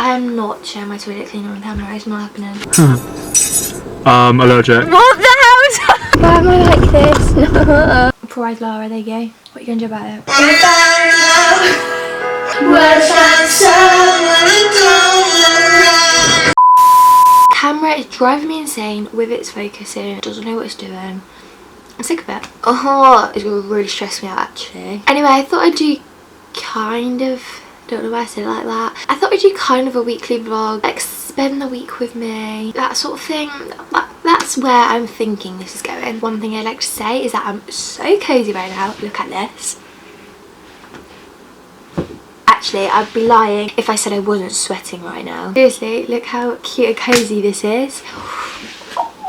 I am not sharing my toilet cleaner on camera. It's not happening. Allergic. What the hell? Why am I like this? No. Poor eyes Lara, there you go. What are you going to do about it? Camera is driving me insane with its focusing. It doesn't know what it's doing. I'm sick of it. Oh, it's going to really stress me out actually. Anyway, I thought I'd do kind of, don't know why I said it like that. I thought I'd do kind of a weekly vlog, like spend the week with me, that sort of thing. That's where I'm thinking this is going. One thing I'd like to say is that I'm so cozy right now. Look at this. Actually, I'd be lying if I said I wasn't sweating right now. Seriously, look how cute and cozy this is.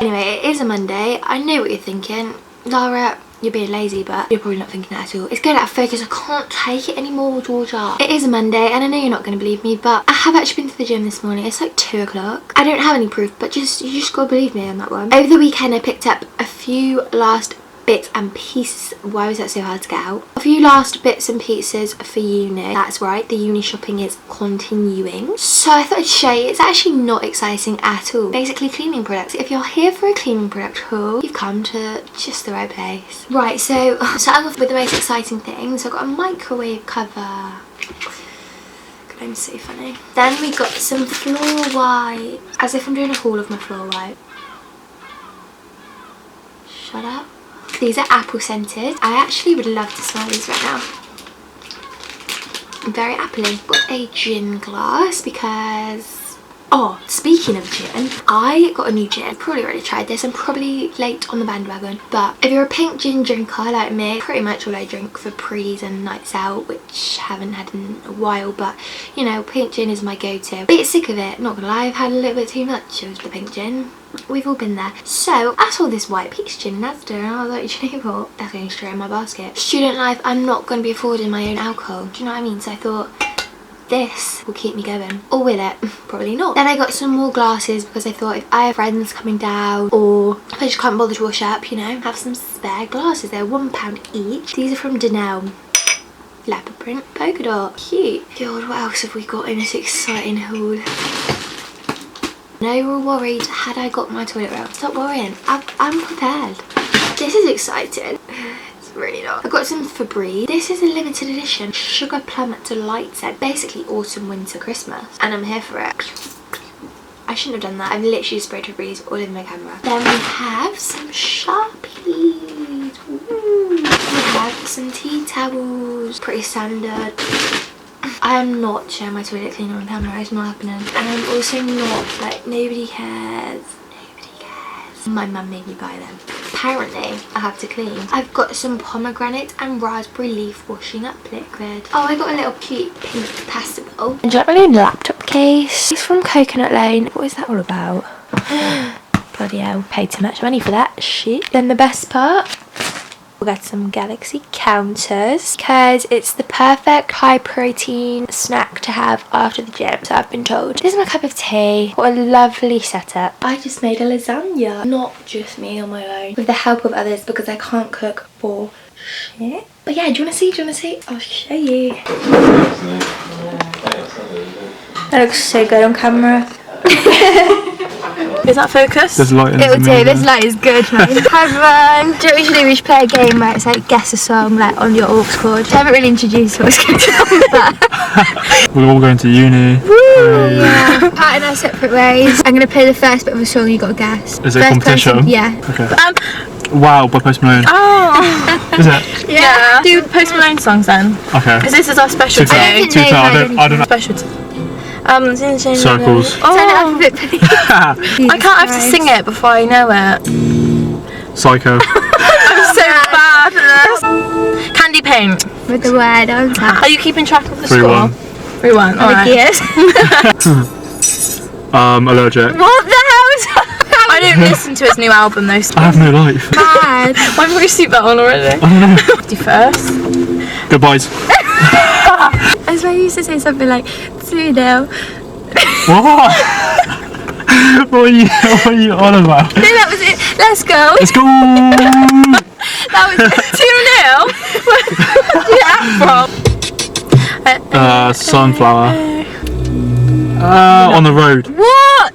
Anyway, it is a Monday. I know what you're thinking. Lara, you're being lazy, but you're probably not thinking that at all. It's going out of focus. I can't take it anymore, Georgia. It is a Monday, and I know you're not going to believe me, but I have actually been to the gym this morning. It's like 2 o'clock. I don't have any proof, but you just got to believe me on that one. Over the weekend, I picked up a few last bits and pieces. Why was that so hard to get out? A few last bits and pieces for uni. That's right, the uni shopping is continuing. So I thought I'd show you. It's actually not exciting at all. Basically cleaning products. If you're here for a cleaning product haul, you've come to just the right place. Right, so starting off with the most exciting thing. So I've got a microwave cover. God, I'm so funny. Then we got some floor wipe. As if I'm doing a haul of my floor wipe. Shut up. These are apple scented. I actually would love to smell these right now. Very appley. Got a gin glass because, oh, speaking of gin, I got a new gin. Probably already tried this. I'm probably late on the bandwagon. But if you're a pink gin drinker like me, pretty much all I drink for prees and nights out, which I haven't had in a while, but you know, pink gin is my go-to. Bit sick of it, not gonna lie. I've had a little bit too much of the pink gin. We've all been there. So I saw this white peach gin in Asda and I was like, do you know what? That's going straight in my basket. Student life, I'm not going to be affording my own alcohol. Do you know what I mean? So I thought, this will keep me going. Or will it? Probably not. Then I got some more glasses because I thought if I have friends coming down or if I just can't bother to wash up, you know, have some spare glasses. They're £1 each. These are from Denel. Leopard print polka dot. Cute. God, what else have we got in this exciting haul? No, you were worried had I got my toilet roll. Stop worrying. I'm prepared. This is exciting. It's really not. I got some Febreze. This is a limited edition Sugar Plum Delight set. Basically autumn, winter, Christmas. And I'm here for it. I shouldn't have done that. I've literally sprayed Febreze all in my camera. Then we have some Sharpies. Ooh. We have some tea towels. Pretty standard. I am not sharing my toilet cleaner on camera, it's not happening. And I'm also not, like, nobody cares. Nobody cares. My mum made me buy them. Apparently, I have to clean. I've got some pomegranate and raspberry leaf washing up liquid. Oh, I got a little cute pink pasta bowl. And do you like my new laptop case? It's from Coconut Lane. What is that all about? Bloody hell, paid too much money for that shit. Then the best part, we'll get some Galaxy counters because it's the perfect high protein snack to have after the gym, so I've been told. This is my cup of tea. What a lovely setup. I just made a lasagna, not just me on my own, with the help of others because I can't cook for shit. But yeah, do you want to see? Do you want to see? I'll show you. That looks so good on camera. Is that focused? There's light in it will do. This light is good, man. Hi everyone. Do you know what we should do? We should play a game where it's like guess a song like on your aux cord. I haven't really introduced what's going on with that. We're all going to uni. Woo! Yeah. Parting our separate ways. I'm going to play the first bit of a song you got to guess. Is it a competition? Person, yeah. Okay. Wow by Post Malone. Oh! Is it? Yeah. Do Post Malone songs then. Okay. Because this is our specialty. I don't know. Specialty. Circles. Oh. I can't have to sing it before I know it. Psycho. I'm so bad at this. Candy paint. With the word on top. Are you keeping track of the 3-1. score? 3-1. Alright. Yes. Allergic. What the hell? I don't listen to his new album though. I have no life. Bad. Why haven't we seen that on already? I don't know. 51st. Goodbyes. I swear you used to say something like 2-0. What? What are you on about? No, that was it. Let's go. Let's go. That was 2-0. Where's that from? Sunflower. On the road. What?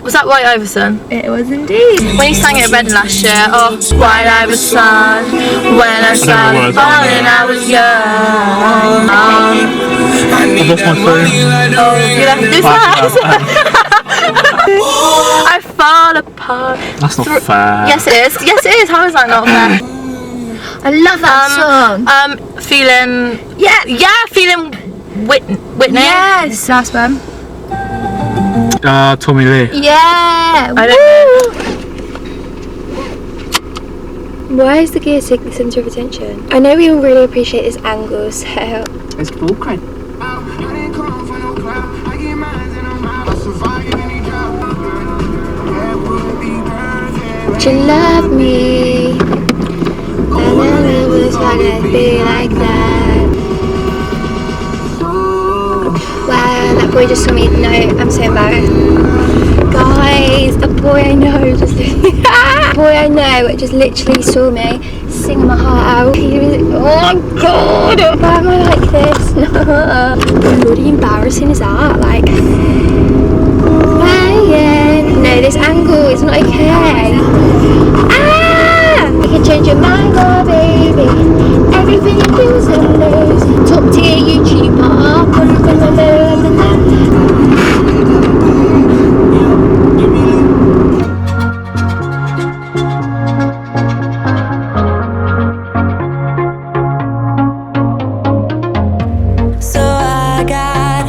Was that White Iverson? It was indeed. When you sang it at Reading last year, oh, White Iverson, when I started falling, I was young. I've lost my phone. Oh, you left this house. I fall apart. That's not fair. Yes, it is. Yes, it is. How is that not fair? I love that song. Feeling. Yeah, feeling. Whitney. Yes, last one. Tommy Lee. Yeah. I don't know. Why is the gear take the centre of attention? I know we all really appreciate this angle, so. It's full credit. Would you love me? I never was gonna be like that. Wow, that boy just saw me. No, I'm so embarrassed. Guys, a boy I know just a boy I know just literally saw me singing my heart out. He was, oh my god, why am I like this? No. How bloody embarrassing is that? Like, no, this angle is not okay. Ah! You can change your mind, oh baby. Everything you do is amazing. Top tier YouTuber. Put it in the middle of the night. So I got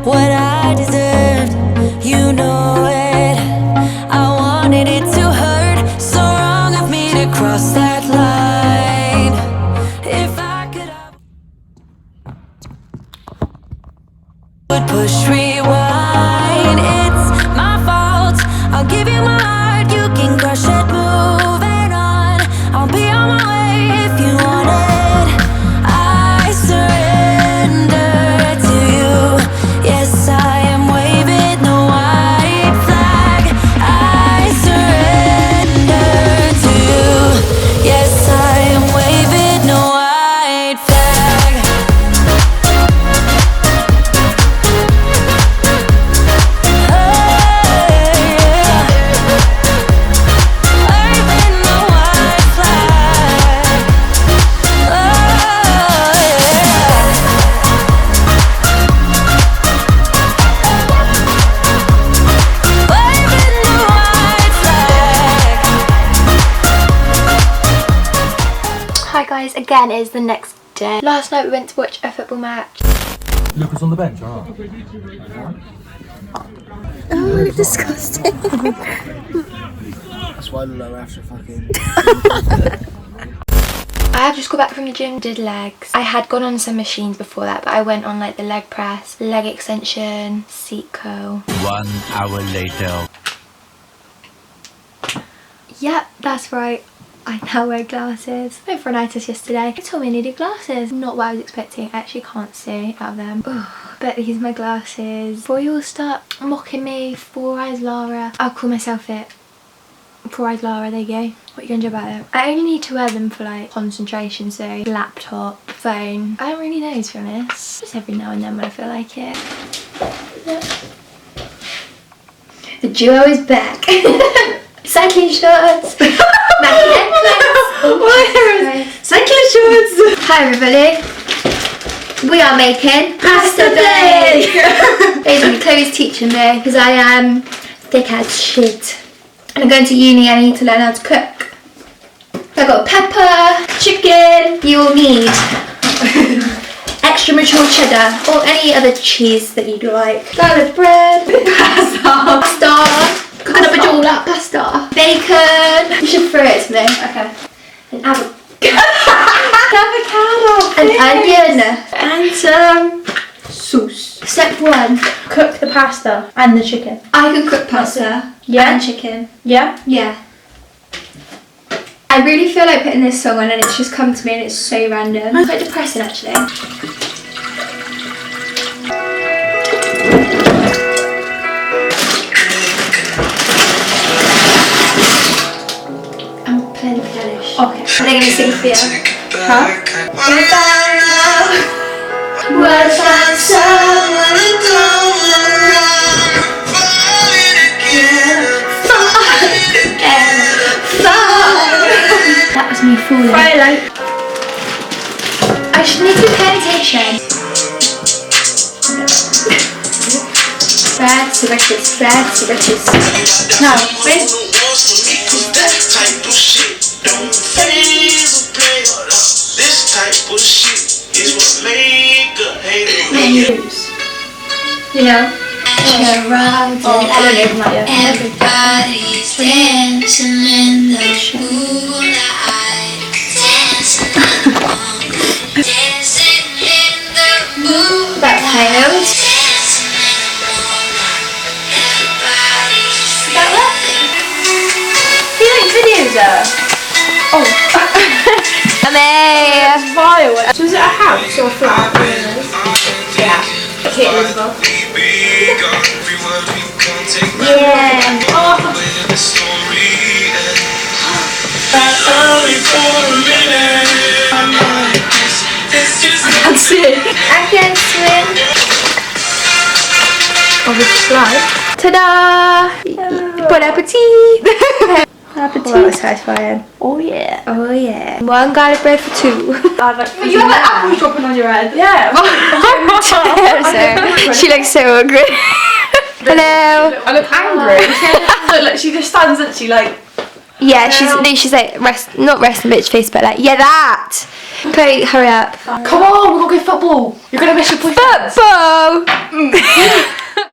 what I deserved, you know it. I wanted it to hurt, so wrong of me to cross that line. If I could, I would push rewind. It's my fault, I'll give you my heart, you can crush it, moving on. I'll be on my way if you want it. I surrender to you. Yes, I am waving the white flag. I surrender to you. Yes, I am waving the white flag. Oh, yeah. Waving the white flag. Oh, yeah. Waving the white flag. Hi guys, again it is the next day. Last night we went to watch a football match. Lucas on the bench, alright. Oh, it's disgusting. That's why low after fucking. I have just got back from the gym, did legs. I had gone on some machines before that, but I went on like the leg press, leg extension, seat curl. 1 hour later. Yep, that's right. I now wear glasses. I went for an eye test yesterday. They told me I needed glasses. Not what I was expecting. I actually can't see out of them. Ugh. But these are my glasses. Before you all start mocking me, Four Eyes Lara, I'll call myself it. Four Eyes Lara, there you go. What are you gonna do about it? I only need to wear them for like concentration, so laptop, phone. I don't really know, to be honest. Just every now and then when I feel like it. The duo is back. Cycling shorts. Matching necklace. Cycling shorts. Hi everybody. We are making pasta bake. Basically, Chloe's teaching me because I am thick as shit. And I'm going to uni, I need to learn how to cook. I've got pepper, chicken, you will need extra mature cheddar or any other cheese that you'd like. Garlic bread, pasta, cooking up a jola, pasta, bacon. You should throw it to me. Okay. An avocado, an onion, and some sauce. Step 1. Cook the pasta and the chicken. I can cook pasta and chicken. Yeah? Yeah. I really feel like putting this song on and it's just come to me and it's so random. It's quite depressing actually. I'm playing the piano. Okay. And they're going to sing for you. Huh? We'll find someone to come around. That was me fooling. I should need to pay attention. Spread the riches, spread the riches. No, wait. That type of shit don't faze a player. This type of shit is what make a hater. You know? Everybody's dancing in the moonlight. Dancing in the moonlight. That sounds. Videos are. Oh. Amazing. Fireworks. Was it a house or a flat? Yeah. Okay, Elizabeth. Yeah. Oh. I can't see it. I can swim. Oh, it's slide. Ta-da! Bon appetit! Oh, that was satisfying. Oh yeah. Oh yeah. One garlic bread for two. You have like apples dropping on your head. Yeah. She looks so angry. Hello. I look angry. Look, she just stands and she like. Yeah, she's like not resting bitch face, but like yeah that. Okay, hurry up. Come on, we're gonna go football. You're gonna miss your boyfriend. Football.